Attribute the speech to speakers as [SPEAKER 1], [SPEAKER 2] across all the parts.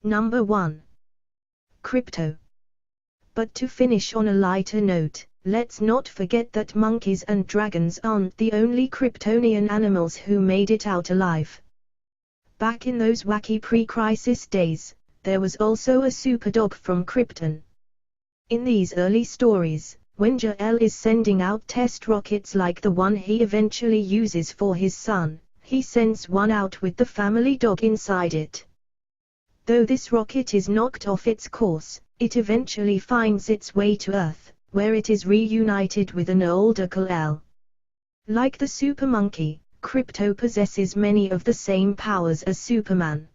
[SPEAKER 1] Number 1. Crypto. But to finish on a lighter note, let's not forget that monkeys and dragons aren't the only Kryptonian animals who made it out alive. Back in those wacky pre-crisis days, there was also a superdog from Krypton. In these early stories, when Jor-El is sending out test rockets like the one he eventually uses for his son, he sends one out with the family dog inside it. Though this rocket is knocked off its course, it eventually finds its way to Earth, where it is reunited with an older Kal-El. Like the super monkey, Krypto possesses many of the same powers as Superman.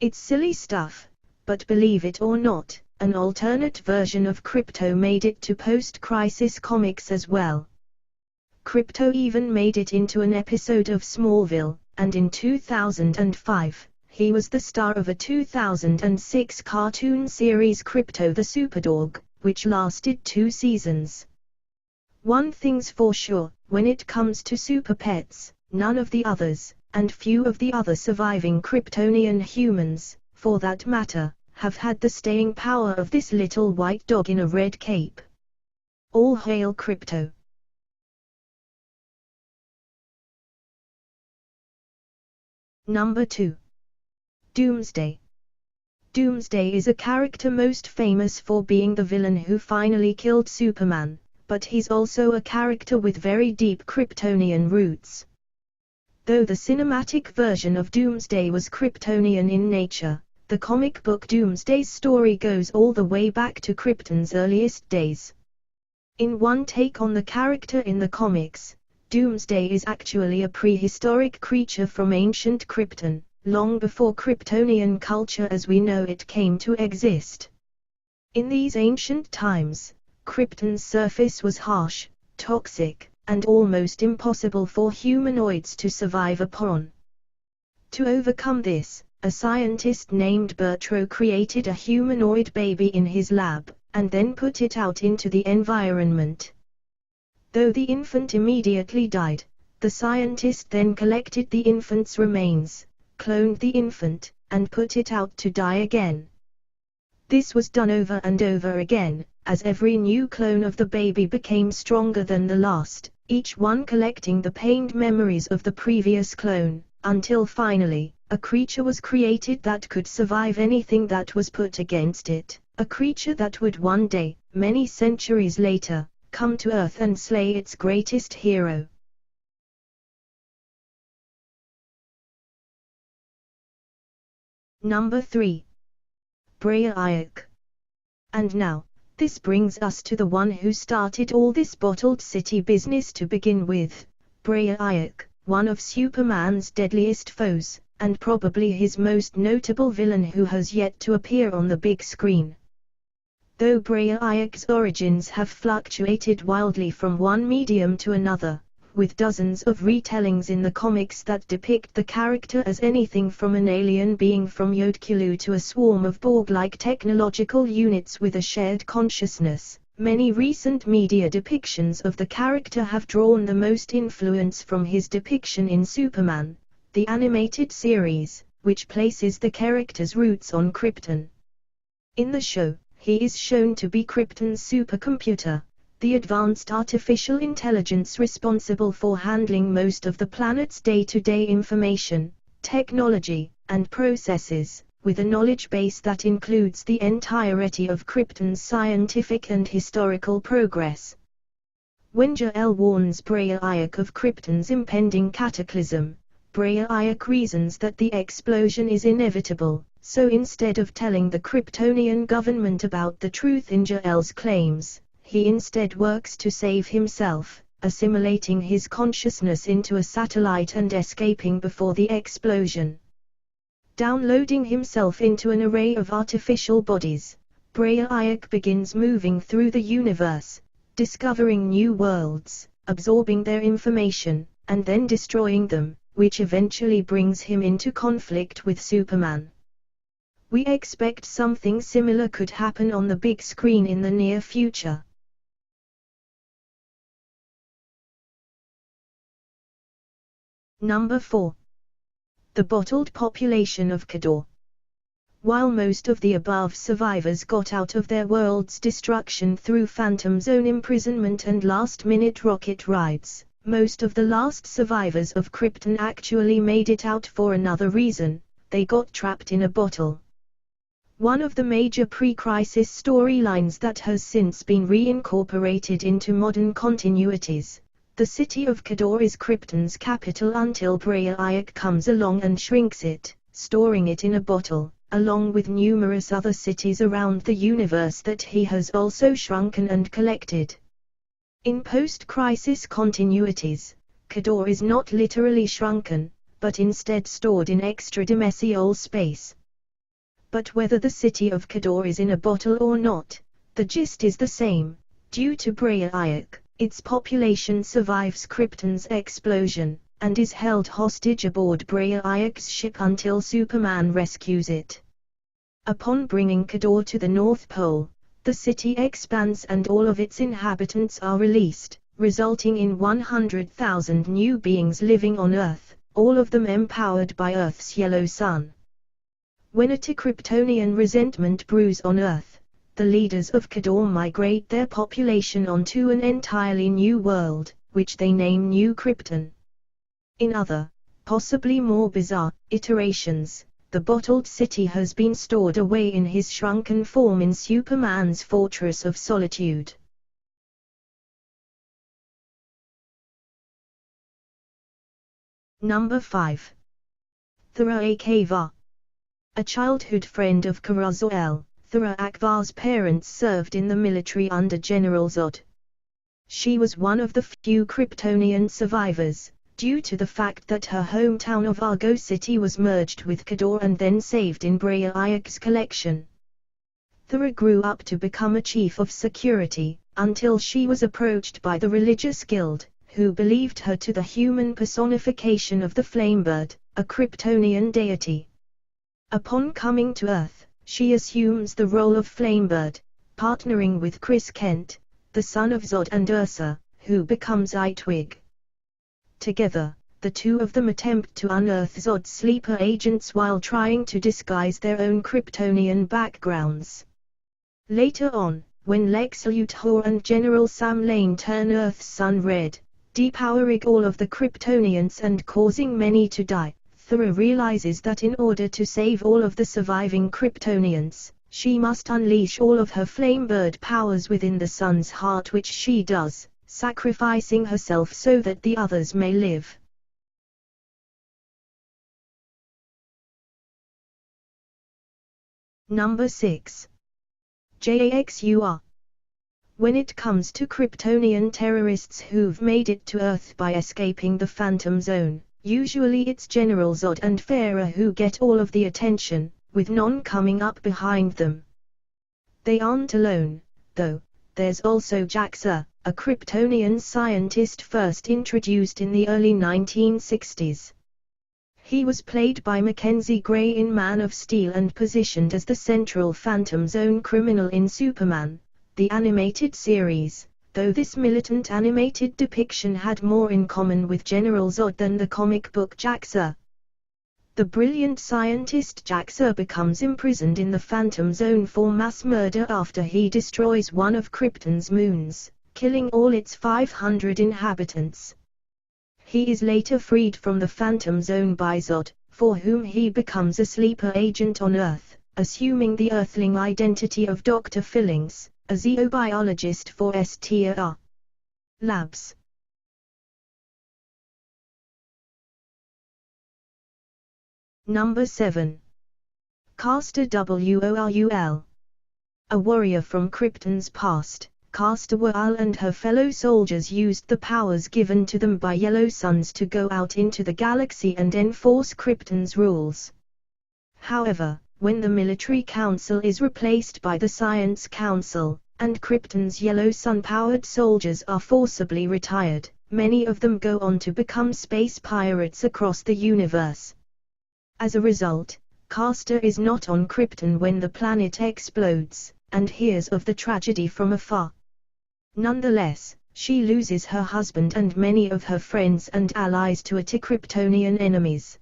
[SPEAKER 1] It's silly stuff, but believe it or not, an alternate version of Krypto made it to post-crisis comics as well. Krypto even made it into an episode of Smallville, and in 2005, he was the star of a 2006 cartoon series Krypto the Superdog, which lasted 2 seasons. One thing's for sure, when it comes to super pets, none of the others, and few of the other surviving Kryptonian humans, for that matter, have had the staying power of this little white dog in a red cape. All hail Krypto. Number 2. Doomsday. Doomsday is a character most famous for being the villain who finally killed Superman, but he's also a character with very deep Kryptonian roots. Though the cinematic version of Doomsday was Kryptonian in nature, the comic book Doomsday's story goes all the way back to Krypton's earliest days. In one take on the character in the comics, Doomsday is actually a prehistoric creature from ancient Krypton, long before Kryptonian culture as we know it came to exist. In these ancient times, Krypton's surface was harsh, toxic, and almost impossible for humanoids to survive upon. To overcome this, a scientist named Bertro created a humanoid baby in his lab, and then put it out into the environment. Though the infant immediately died, the scientist then collected the infant's remains, cloned the infant, and put it out to die again. This was done over and over again, as every new clone of the baby became stronger than the last, each one collecting the pained memories of the previous clone, until finally, a creature was created that could survive anything that was put against it, a creature that would one day, many centuries later, come to Earth and slay its greatest hero. Number 3. Brainiac. And now, this brings us to the one who started all this bottled city business to begin with, Brainiac, one of Superman's deadliest foes, and probably his most notable villain who has yet to appear on the big screen. Though Brainiac's origins have fluctuated wildly from one medium to another, with dozens of retellings in the comics that depict the character as anything from an alien being from Yodkulu to a swarm of Borg-like technological units with a shared consciousness, many recent media depictions of the character have drawn the most influence from his depiction in Superman, the animated series, which places the character's roots on Krypton. In the show, he is shown to be Krypton's supercomputer, the advanced artificial intelligence responsible for handling most of the planet's day-to-day information, technology, and processes, with a knowledge base that includes the entirety of Krypton's scientific and historical progress. When Jor-El warns Brainiac of Krypton's impending cataclysm, Brainiac reasons that the explosion is inevitable, so instead of telling the Kryptonian government about the truth in Jor-El's claims, he instead works to save himself, assimilating his consciousness into a satellite and escaping before the explosion. Downloading himself into an array of artificial bodies, Brainiac begins moving through the universe, discovering new worlds, absorbing their information, and then destroying them, which eventually brings him into conflict with Superman. We expect something similar could happen on the big screen in the near future. Number 4. The bottled population of Kador. While most of the above survivors got out of their world's destruction through Phantom Zone imprisonment and last-minute rocket rides, most of the last survivors of Krypton actually made it out for another reason: they got trapped in a bottle. One of the major pre-crisis storylines that has since been reincorporated into modern continuities. The city of Kador is Krypton's capital until Brainiac comes along and shrinks it, storing it in a bottle, along with numerous other cities around the universe that he has also shrunken and collected. In post-crisis continuities, Kador is not literally shrunken, but instead stored in extra-dimensional space. But whether the city of Kador is in a bottle or not, the gist is the same. Due to Brainiac, its population survives Krypton's explosion, and is held hostage aboard Brainiac's ship until Superman rescues it. Upon bringing Kador to the North Pole, the city expands and all of its inhabitants are released, resulting in 100,000 new beings living on Earth, all of them empowered by Earth's yellow sun. When a Kryptonian resentment brews on Earth, the leaders of Kador migrate their population onto an entirely new world, which they name New Krypton. In other, possibly more bizarre, iterations, the bottled city has been stored away in his shrunken form in Superman's Fortress of Solitude. Number 5. Thera Akava. A childhood friend of Kara-Zor-El, Thera Akava's parents served in the military under General Zod. She was one of the few Kryptonian survivors, due to the fact that her hometown of Argo City was merged with Kador and then saved in Brainiac's collection. Thera grew up to become a chief of security, until she was approached by the religious guild, who believed her to the human personification of the Flamebird, a Kryptonian deity. Upon coming to Earth, she assumes the role of Flamebird, partnering with Chris Kent, the son of Zod and Ursa, who becomes Itwig. Together, the two of them attempt to unearth Zod's sleeper agents while trying to disguise their own Kryptonian backgrounds. Later on, when Lex Luthor and General Sam Lane turn Earth's sun red, depowering all of the Kryptonians and causing many to die, Thera realizes that in order to save all of the surviving Kryptonians, she must unleash all of her Flamebird powers within the sun's heart, which she does, sacrificing herself so that the others may live. Number 6. Jaxur. When it comes to Kryptonian terrorists who've made it to Earth by escaping the Phantom Zone, usually it's General Zod and Farah who get all of the attention, with none coming up behind them. They aren't alone, though. There's also Jaxur, a Kryptonian scientist first introduced in the early 1960s. He was played by Mackenzie Gray in Man of Steel and positioned as the central Phantom Zone criminal in Superman, the animated series, though this militant animated depiction had more in common with General Zod than the comic book Jaxur. The brilliant scientist Jaxur becomes imprisoned in the Phantom Zone for mass murder after he destroys one of Krypton's moons, killing all its 500 inhabitants. He is later freed from the Phantom Zone by Zod, for whom he becomes a sleeper agent on Earth, assuming the Earthling identity of Dr. Fillings, a xenobiologist for STR Labs. Number 7. Castor Worul. A warrior from Krypton's past, Castor Worul and her fellow soldiers used the powers given to them by Yellow Suns to go out into the galaxy and enforce Krypton's rules. However, when the Military Council is replaced by the Science Council, and Krypton's Yellow Sun-powered soldiers are forcibly retired, many of them go on to become space pirates across the universe. As a result, Castor is not on Krypton when the planet explodes, and hears of the tragedy from afar. Nonetheless, she loses her husband and many of her friends and allies to Kryptonian enemies.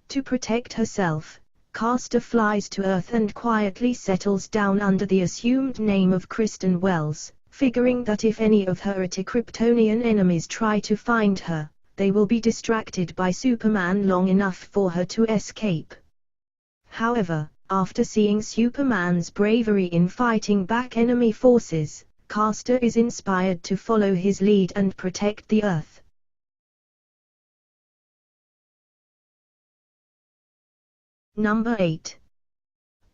[SPEAKER 1] To protect herself, Castor flies to Earth and quietly settles down under the assumed name of Kristen Wells, figuring that if any of her Kryptonian enemies try to find her, they will be distracted by Superman long enough for her to escape. However, after seeing Superman's bravery in fighting back enemy forces, Castor is inspired to follow his lead and protect the Earth. Number 8.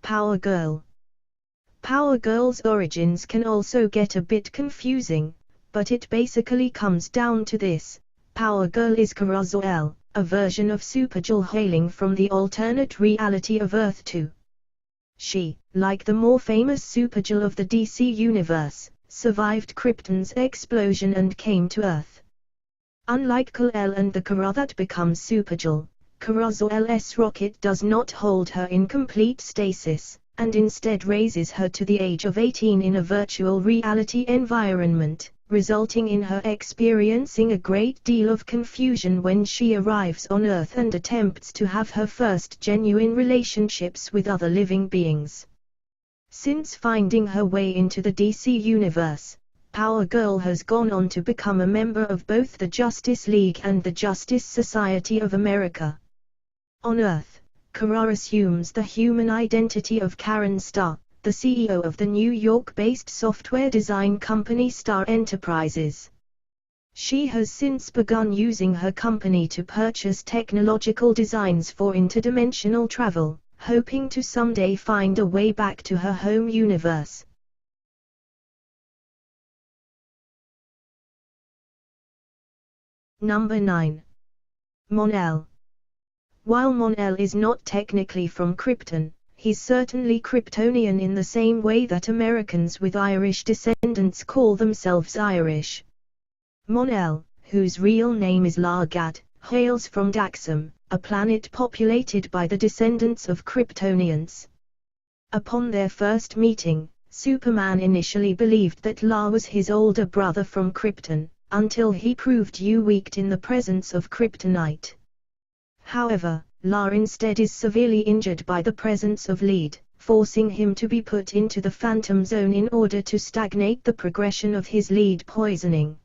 [SPEAKER 1] Power Girl. Power Girl's origins can also get a bit confusing, but it basically comes down to this: Power Girl is Kara-Zor-El, a version of Supergirl hailing from the alternate reality of Earth 2. She, like the more famous Supergirl of the DC universe, survived Krypton's explosion and came to Earth. Unlike Kal-El and the Kara that becomes Supergirl, Kara-Zor-El's rocket does not hold her in complete stasis, and instead raises her to the age of 18 in a virtual reality environment, resulting in her experiencing a great deal of confusion when she arrives on Earth and attempts to have her first genuine relationships with other living beings. Since finding her way into the DC universe, Power Girl has gone on to become a member of both the Justice League and the Justice Society of America. On Earth, Kara assumes the human identity of Karen Starr, the CEO of the New York-based software design company Starr Enterprises. She has since begun using her company to purchase technological designs for interdimensional travel, hoping to someday find a way back to her home universe. Number 9. Mon-El. While Mon-El is not technically from Krypton, he's certainly Kryptonian in the same way that Americans with Irish descendants call themselves Irish. Mon-El, whose real name is Lar-Gad, hails from Daxam, a planet populated by the descendants of Kryptonians. Upon their first meeting, Superman initially believed that Lar was his older brother from Krypton, until he proved weak in the presence of kryptonite. However, Lar instead is severely injured by the presence of lead, forcing him to be put into the Phantom Zone in order to stagnate the progression of his lead poisoning.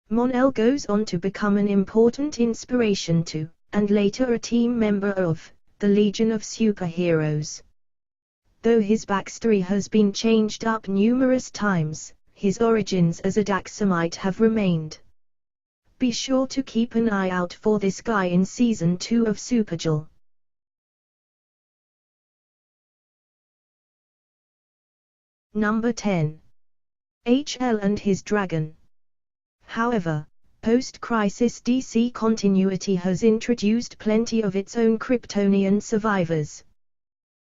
[SPEAKER 1] Mon-El goes on to become an important inspiration to, and later a team member of, the Legion of Superheroes. Though his backstory has been changed up numerous times, his origins as a Daxamite have remained. Be sure to keep an eye out for this guy in Season 2 of Supergirl. Number 10. HL and his dragon. However, post-crisis DC continuity has introduced plenty of its own Kryptonian survivors.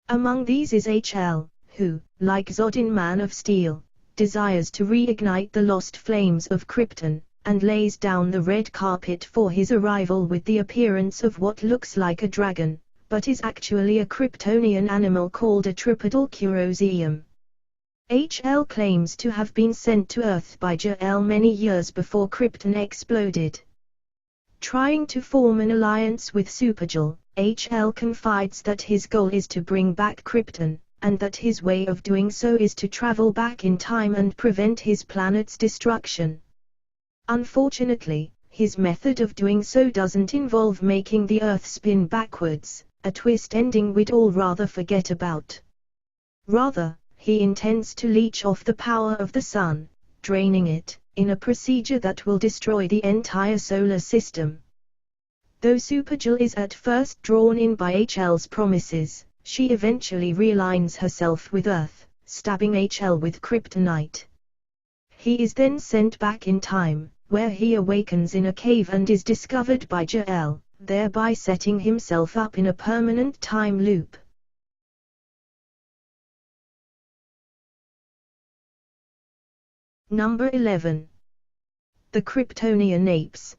[SPEAKER 1] Among these is HL, who, like Zod in Man of Steel, desires to reignite the lost flames of Krypton, and lays down the red carpet for his arrival with the appearance of what looks like a dragon, but is actually a Kryptonian animal called a tripedal Kuroseum. HL claims to have been sent to Earth by Jor-El many years before Krypton exploded. Trying to form an alliance with Supergirl, HL confides that his goal is to bring back Krypton, and that his way of doing so is to travel back in time and prevent his planet's destruction. Unfortunately, his method of doing so doesn't involve making the Earth spin backwards, a twist ending we'd all rather forget about. Rather, he intends to leech off the power of the sun, draining it, in a procedure that will destroy the entire solar system. Though Supergirl is at first drawn in by HL's promises, she eventually realigns herself with Earth, stabbing HL with kryptonite. He is then sent back in time, where he awakens in a cave and is discovered by Jor-El, thereby setting himself up in a permanent time loop. Number 11. The Kryptonian Apes.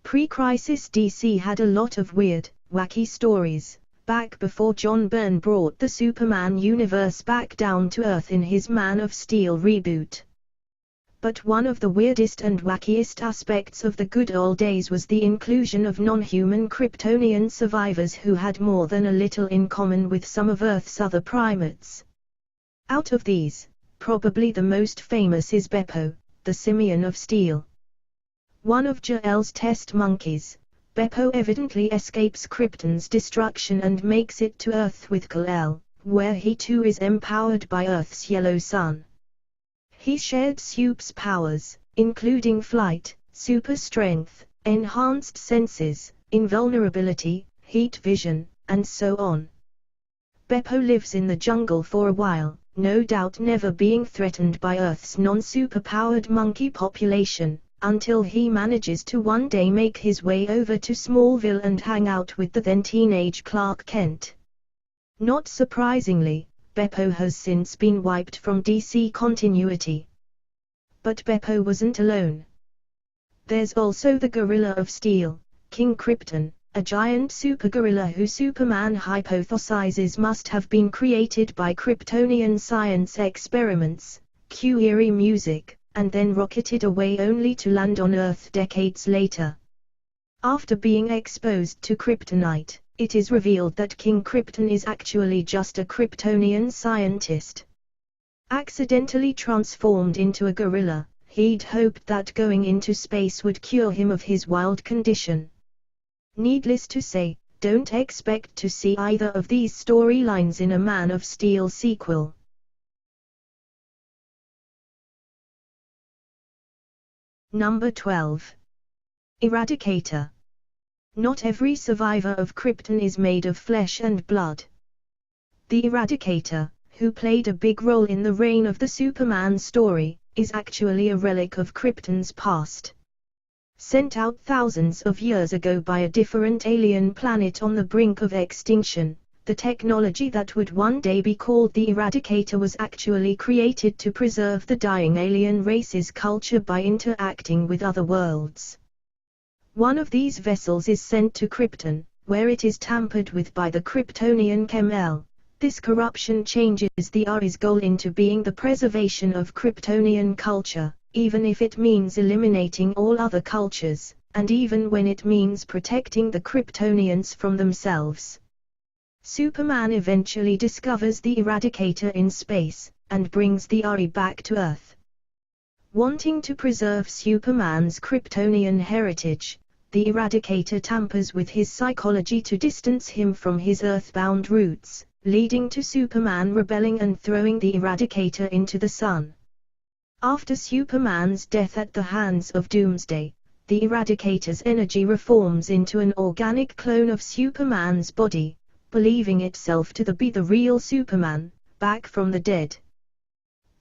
[SPEAKER 1] Pre-crisis DC had a lot of weird, wacky stories, back before John Byrne brought the Superman universe back down to Earth in his Man of Steel reboot. But one of the weirdest and wackiest aspects of the good old days was the inclusion of non-human Kryptonian survivors who had more than a little in common with some of Earth's other primates. Out of these, probably the most famous is Beppo, the simian of steel. One of Jor-El's test monkeys, Beppo evidently escapes Krypton's destruction and makes it to Earth with Kal-El, where he too is empowered by Earth's yellow sun. He shared Sup's powers, including flight, super strength, enhanced senses, invulnerability, heat vision, and so on. Beppo lives in the jungle for a while, no doubt never being threatened by Earth's non-superpowered monkey population, until he manages to one day make his way over to Smallville and hang out with the then-teenage Clark Kent. Not surprisingly, Beppo has since been wiped from DC continuity. But Beppo wasn't alone. There's also the Gorilla of Steel, King Krypton, a giant supergorilla who Superman hypothesizes must have been created by Kryptonian science experiments, cue eerie music, and then rocketed away only to land on Earth decades later. After being exposed to kryptonite, it is revealed that King Krypton is actually just a Kryptonian scientist. Accidentally transformed into a gorilla, he'd hoped that going into space would cure him of his wild condition. Needless to say, don't expect to see either of these storylines in a Man of Steel sequel. Number 12. Eradicator. Not every survivor of Krypton is made of flesh and blood. The Eradicator, who played a big role in the reign of the Superman story, is actually a relic of Krypton's past. Sent out thousands of years ago by a different alien planet on the brink of extinction, the technology that would one day be called the Eradicator was actually created to preserve the dying alien race's culture by interacting with other worlds. One of these vessels is sent to Krypton, where it is tampered with by the Kryptonian Kal-El. This corruption changes the Ari's goal into being the preservation of Kryptonian culture, even if it means eliminating all other cultures, and even when it means protecting the Kryptonians from themselves. Superman eventually discovers the Eradicator in space, and brings the Ari back to Earth. Wanting to preserve Superman's Kryptonian heritage, the Eradicator tampers with his psychology to distance him from his earthbound roots, leading to Superman rebelling and throwing the Eradicator into the sun. After Superman's death at the hands of Doomsday, the Eradicator's energy reforms into an organic clone of Superman's body, believing itself to be the real Superman, back from the dead.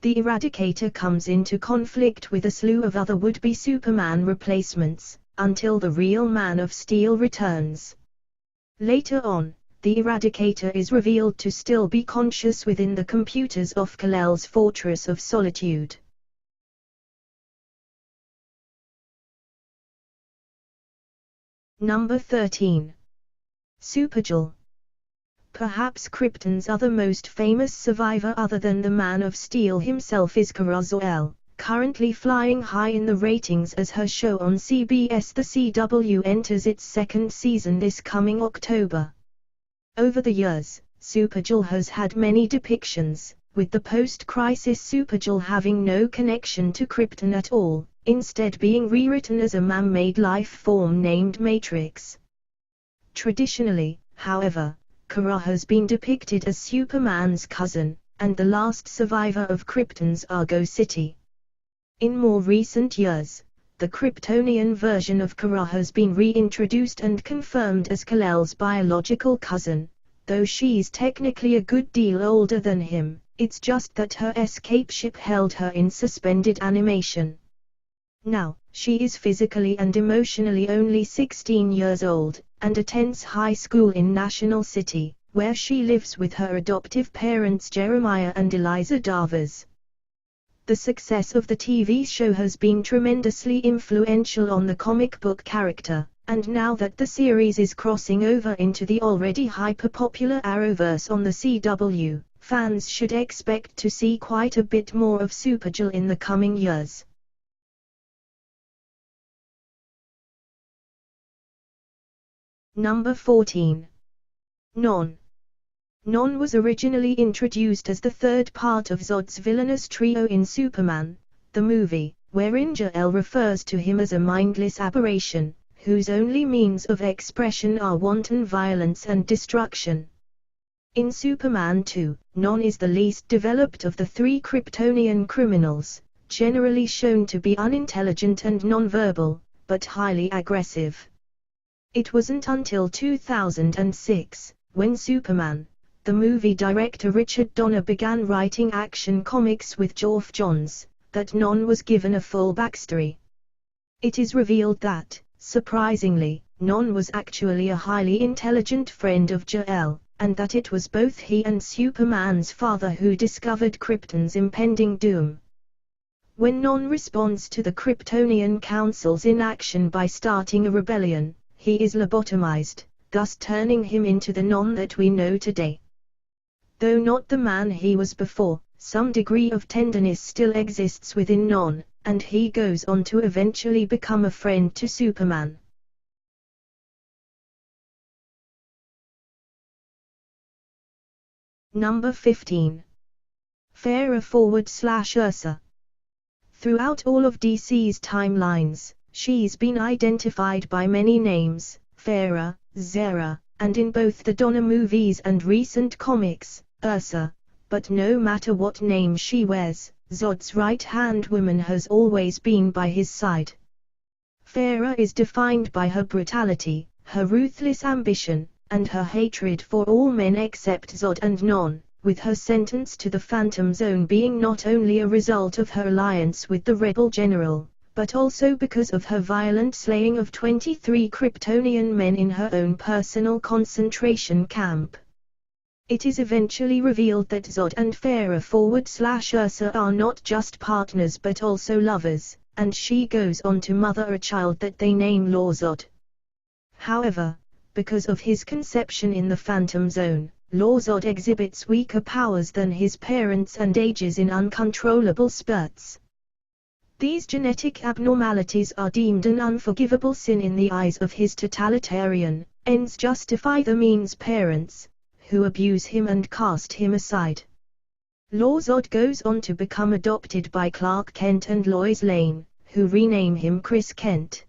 [SPEAKER 1] The Eradicator comes into conflict with a slew of other would-be Superman replacements, until the real Man of Steel returns. Later on, the Eradicator is revealed to still be conscious within the computers of Kal-El's Fortress of Solitude. Number 13. Supergirl. Perhaps Krypton's other most famous survivor other than the Man of Steel himself is Jor-El, currently flying high in the ratings as her show on CBS The CW enters its second season this coming October. Over the years, Supergirl has had many depictions, with the post-crisis Supergirl having no connection to Krypton at all, instead being rewritten as a man-made life form named Matrix. Traditionally, however, Kara has been depicted as Superman's cousin, and the last survivor of Krypton's Argo City. In more recent years, the Kryptonian version of Kara has been reintroduced and confirmed as Kal-El's biological cousin, though she's technically a good deal older than him. It's just that her escape ship held her in suspended animation. Now, she is physically and emotionally only 16 years old, and attends high school in National City, where she lives with her adoptive parents Jeremiah and Eliza Davers. The success of the TV show has been tremendously influential on the comic book character, and now that the series is crossing over into the already hyper-popular Arrowverse on the CW, fans should expect to see quite a bit more of Supergirl in the coming years. Number 14. Non. Non was originally introduced as the third part of Zod's villainous trio in Superman, the movie, wherein Jor-El refers to him as a mindless aberration, whose only means of expression are wanton violence and destruction. In Superman 2, Non is the least developed of the three Kryptonian criminals, generally shown to be unintelligent and nonverbal, but highly aggressive. It wasn't until 2006, when Superman, the movie director Richard Donner began writing Action Comics with Geoff Johns, that Non was given a full backstory. It is revealed that, surprisingly, Non was actually a highly intelligent friend of Jor-El, and that it was both he and Superman's father who discovered Krypton's impending doom. When Non responds to the Kryptonian Council's inaction by starting a rebellion, he is lobotomized, thus turning him into the Non that we know today. Though not the man he was before, some degree of tenderness still exists within Non, and he goes on to eventually become a friend to Superman. Number 15. Farah/Ursa. Throughout all of DC's timelines, she's been identified by many names, Farah, Zara, and in both the Donner movies and recent comics, Ursa, but no matter what name she wears, Zod's right-hand woman has always been by his side. Farah is defined by her brutality, her ruthless ambition, and her hatred for all men except Zod and Non, with her sentence to the Phantom Zone being not only a result of her alliance with the rebel general, but also because of her violent slaying of 23 Kryptonian men in her own personal concentration camp. It is eventually revealed that Zod and Farah/Ursa are not just partners but also lovers, and she goes on to mother a child that they name Lor-Zod. However, because of his conception in the Phantom Zone, Lor-Zod exhibits weaker powers than his parents and ages in uncontrollable spurts. These genetic abnormalities are deemed an unforgivable sin in the eyes of his totalitarian, ends justify the means parents, who abuse him and cast him aside. Lor-Zod goes on to become adopted by Clark Kent and Lois Lane, who rename him Chris Kent.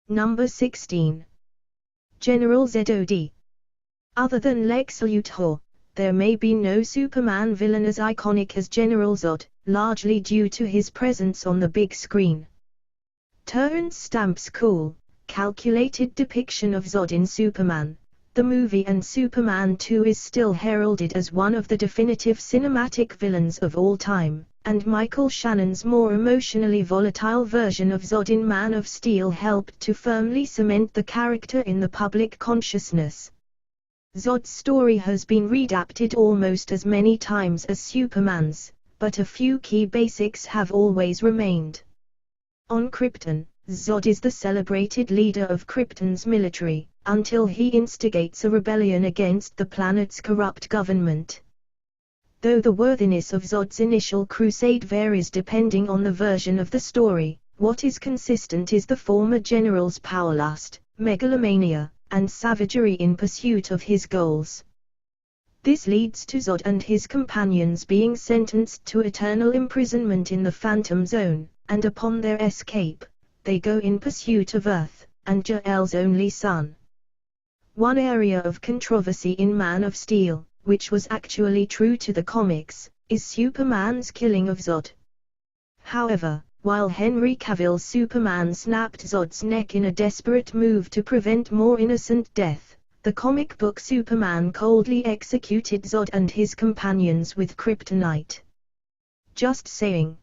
[SPEAKER 1] Number 16. General Zod. Other than Lex Luthor, there may be no Superman villain as iconic as General Zod, largely due to his presence on the big screen. Terrence Stamp's cool, calculated depiction of Zod in Superman, the movie and Superman 2 is still heralded as one of the definitive cinematic villains of all time, and Michael Shannon's more emotionally volatile version of Zod in Man of Steel helped to firmly cement the character in the public consciousness. Zod's story has been readapted almost as many times as Superman's, but a few key basics have always remained. On Krypton, Zod is the celebrated leader of Krypton's military, until he instigates a rebellion against the planet's corrupt government. Though the worthiness of Zod's initial crusade varies depending on the version of the story, what is consistent is the former general's powerlust, megalomania, and savagery in pursuit of his goals. This leads to Zod and his companions being sentenced to eternal imprisonment in the Phantom Zone, and upon their escape, they go in pursuit of Earth, and Jor-El's only son. One area of controversy in Man of Steel, which was actually true to the comics, is Superman's killing of Zod. However, while Henry Cavill's Superman snapped Zod's neck in a desperate move to prevent more innocent death, the comic book Superman coldly executed Zod and his companions with kryptonite. Just saying.